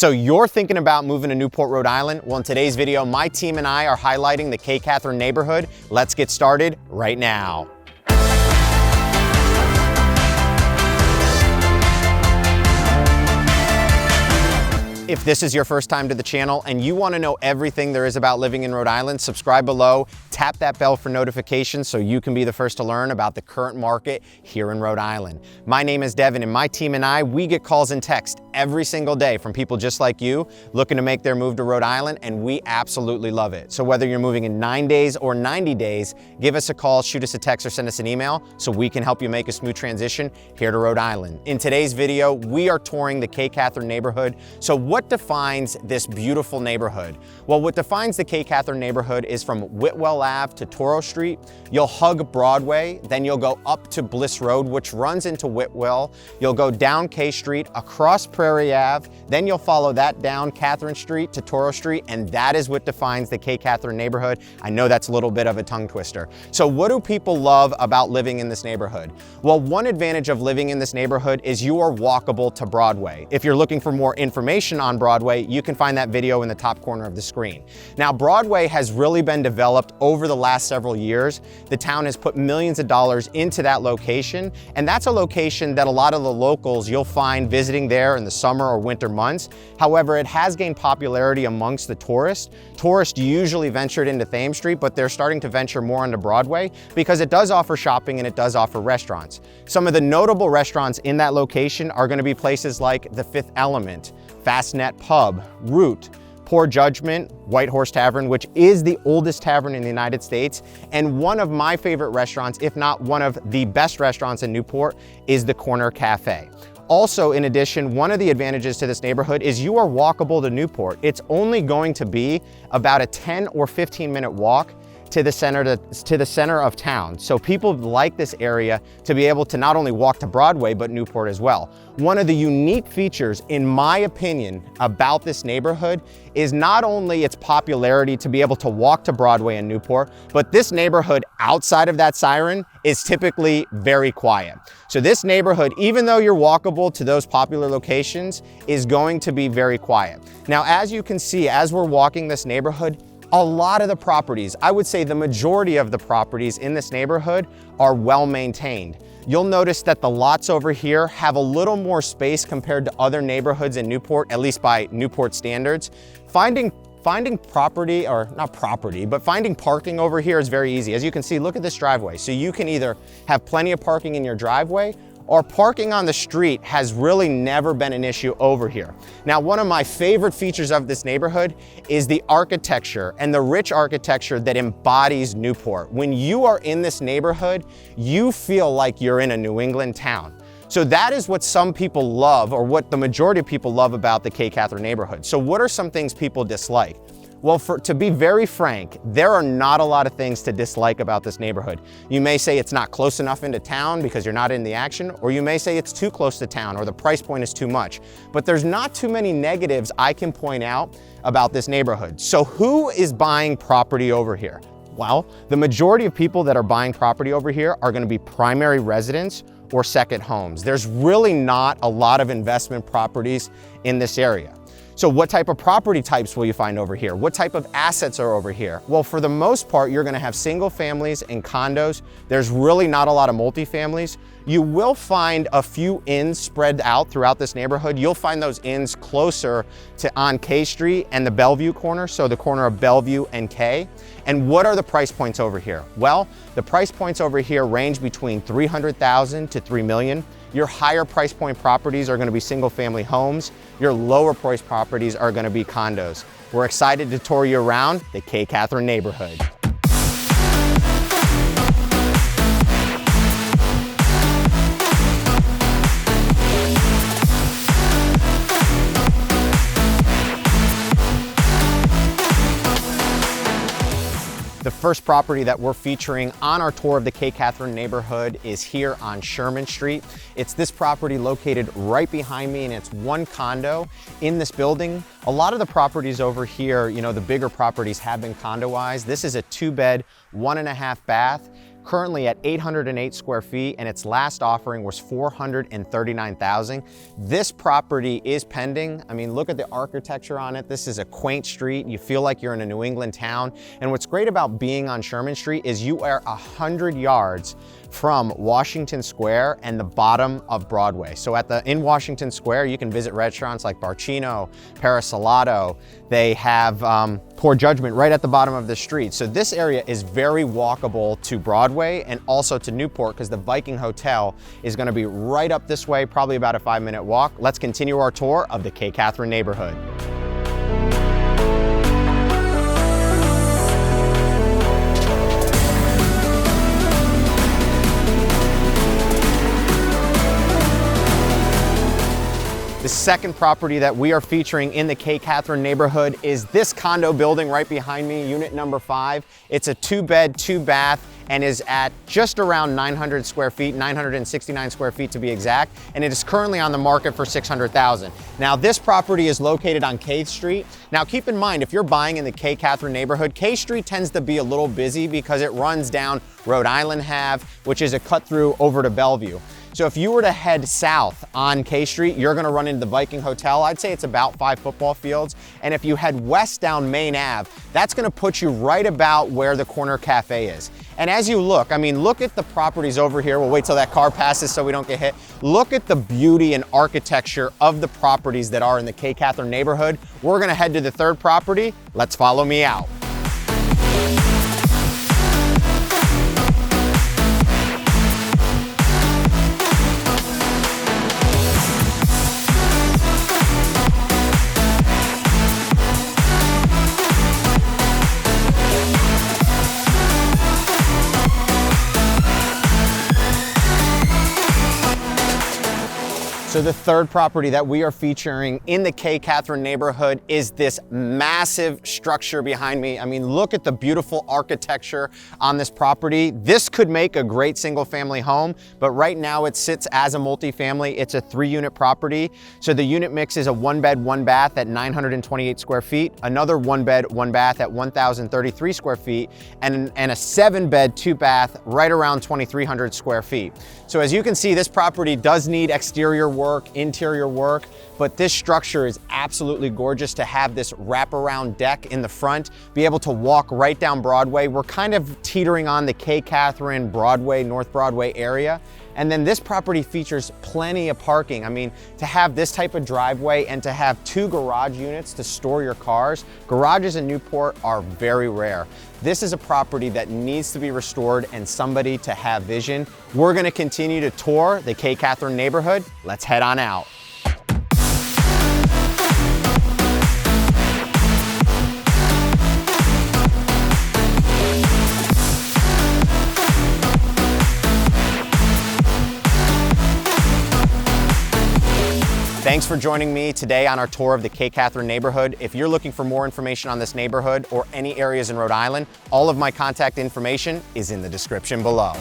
So you're thinking about moving to Newport, Rhode Island? Well, in today's video, my team and I are highlighting the K. Catherine neighborhood. Let's get started right now. If this is your first time to the channel and you want to know everything there is about living in Rhode Island, subscribe below, tap that bell for notifications so you can be the first to learn about the current market here in Rhode Island. My name is Devin and my team and I, we get calls and texts every single day from people just like you looking to make their move to Rhode Island, and we absolutely love it. So whether you're moving in 9 days or 90 days, give us a call, shoot us a text, or send us an email so we can help you make a smooth transition here to Rhode Island. In today's video, we are touring the K. Catherine neighborhood. So what defines this beautiful neighborhood? Well, what defines the K. Catherine neighborhood is from Whitwell Ave to Toro Street. You'll hug Broadway, then you'll go up to Bliss Road, which runs into Whitwell. You'll go down K Street, across Prairie Ave, then you'll follow that down Catherine Street to Toro Street, and that is what defines the K. Catherine neighborhood. I know that's a little bit of a tongue twister. So what do people love about living in this neighborhood? Well, one advantage of living in this neighborhood is you are walkable to Broadway. If you're looking for more information on Broadway, you can find that video in the top corner of the screen. Now, Broadway has really been developed over the last several years. The town has put millions of dollars into that location, and that's a location that a lot of the locals you'll find visiting there in the summer or winter months. However, it has gained popularity amongst the tourists. Tourists usually ventured into Thames Street, but they're starting to venture more onto Broadway because it does offer shopping and it does offer restaurants. Some of the notable restaurants in that location are going to be places like The Fifth Element, Fastnet Pub, Root, Poor Judgment, White Horse Tavern, which is the oldest tavern in the United States, and one of my favorite restaurants, if not one of the best restaurants in Newport, is the Corner Cafe. Also, in addition, one of the advantages to this neighborhood is you are walkable to Newport. It's only going to be about a 10 or 15-minute walk to the center of town. So people like this area to be able to not only walk to Broadway, but Newport as well. One of the unique features, in my opinion, about this neighborhood is not only its popularity to be able to walk to Broadway and Newport, but this neighborhood outside of that siren is typically very quiet. So this neighborhood, even though you're walkable to those popular locations, is going to be very quiet. Now, as you can see, as we're walking this neighborhood, a lot of the properties, I would say the majority of the properties in this neighborhood are well maintained. You'll notice that the lots over here have a little more space compared to other neighborhoods in Newport, at least by Newport standards. Finding property, or not property, but finding parking over here is very easy. As you can see, look at this driveway. So you can either have plenty of parking in your driveway, or parking on the street has really never been an issue over here. Now, one of my favorite features of this neighborhood is the architecture and the rich architecture that embodies Newport. When you are in this neighborhood, you feel like you're in a New England town. So that is what some people love, or what the majority of people love about the K. Catherine neighborhood. So what are some things people dislike? Well, to be very frank, there are not a lot of things to dislike about this neighborhood. You may say it's not close enough into town because you're not in the action, or you may say it's too close to town or the price point is too much. But there's not too many negatives I can point out about this neighborhood. So who is buying property over here? Well, the majority of people that are buying property over here are going to be primary residents or second homes. There's really not a lot of investment properties in this area. So what type of property types will you find over here? What type of assets are over here? Well, for the most part, you're gonna have single families and condos. There's really not a lot of multifamilies. You will find a few inns spread out throughout this neighborhood. You'll find those inns closer to on K Street and the Bellevue corner, so the corner of Bellevue and K. And what are the price points over here? Well, the price points over here range between $300,000 to $3 million. Your higher price point properties are going to be single family homes. Your lower price properties are going to be condos. We're excited to tour you around the K. Catherine neighborhood. The first property that we're featuring on our tour of the K. Catherine neighborhood is here on Sherman Street. It's this property located right behind me, and it's one condo in this building. A lot of the properties over here, you know, the bigger properties have been condoized. This is a 2-bed, 1.5 bath. currently at 808 square feet, and its last offering was $439,000. This property is pending. I mean, look at the architecture on it. This is a quaint street. You feel like you're in a New England town. And what's great about being on Sherman Street is you are 100 yards from Washington Square and the bottom of Broadway. So in Washington Square, you can visit restaurants like Barcino, Parasalado. They have Poor Judgment right at the bottom of the street. So this area is very walkable to Broadway and also to Newport, because the Viking Hotel is gonna be right up this way, probably about a 5-minute walk. Let's continue our tour of the K. Catherine neighborhood. The second property that we are featuring in the K. Catherine neighborhood is this condo building right behind me, unit number 5. It's a 2-bed, 2-bath, and is at just around 900 square feet, 969 square feet to be exact, and it is currently on the market for $600,000. Now, this property is located on K Street. Now, keep in mind, if you're buying in the K. Catherine neighborhood, K Street tends to be a little busy because it runs down Rhode Island Ave, which is a cut through over to Bellevue. So if you were to head south on K Street, you're gonna run into the Viking Hotel. I'd say it's about 5 football fields. And if you head west down Main Ave, that's gonna put you right about where the corner cafe is. And as you look, I mean, look at the properties over here. We'll wait till that car passes so we don't get hit. Look at the beauty and architecture of the properties that are in the K. Catherine neighborhood. We're gonna head to the third property. Let's follow me out. So the third property that we are featuring in the K. Catherine neighborhood is this massive structure behind me. I mean, look at the beautiful architecture on this property. This could make a great single family home, but right now it sits as a multifamily. It's a 3-unit property. So the unit mix is a 1-bed, 1-bath at 928 square feet, another 1-bed, 1-bath at 1,033 square feet, and a 7-bed, 2-bath right around 2,300 square feet. So as you can see, this property does need exterior work, interior work, but this structure is absolutely gorgeous to have this wraparound deck in the front, be able to walk right down Broadway. We're kind of teetering on the K. Catherine, Broadway, North Broadway area. And then this property features plenty of parking. I mean, to have this type of driveway and to have 2 garage units to store your cars, garages in Newport are very rare. This is a property that needs to be restored and somebody to have vision. We're gonna continue to tour the K. Catherine neighborhood. Let's head on out. Thanks for joining me today on our tour of the K. Catherine neighborhood. If you're looking for more information on this neighborhood or any areas in Rhode Island, all of my contact information is in the description below.